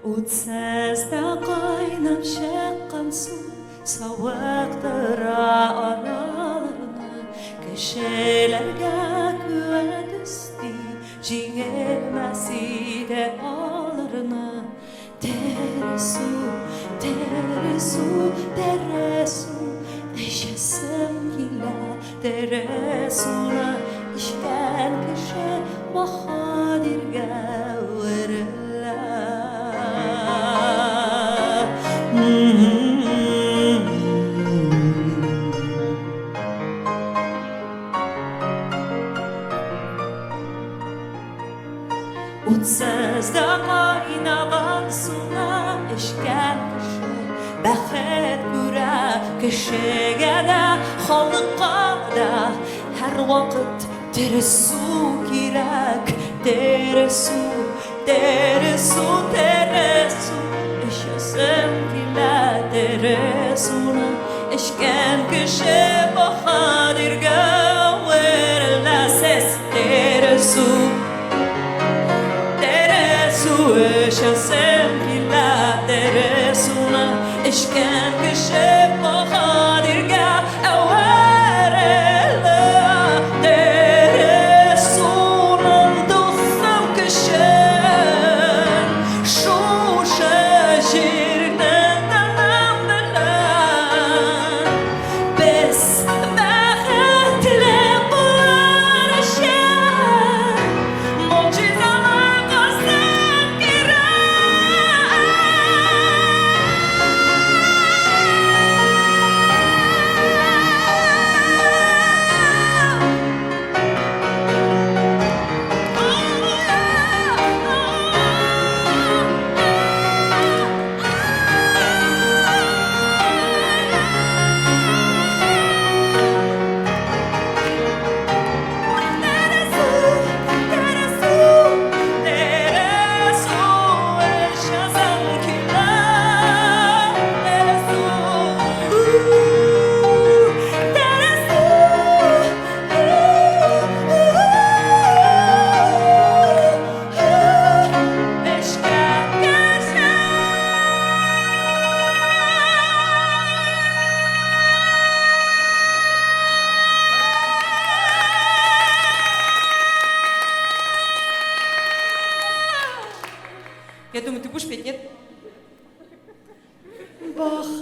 Utsästä kainam şekkan su Savaktıra aralarına Köşelerge küvendüsti Cingemesi de ağlarına Teresu, teresu, teresu Neşesem gile teresuna İşken köşe mahadirge verilla Utsızda kaynagan suna eşken kişi Bəxet güre kişiye de halka da Her vakit teresu kirek Teresu, teresu, teresu Eşesem kile teresuna eşken kişi bahadirge verirler ses teresu Eşesem kila teresuna eşken kişi bahadirge verilla teresuna dostum kişen şu şehirden dönemdiler biz bəxtlə barışır mucizeler Я думаю, ты будешь петь, нет? Бах.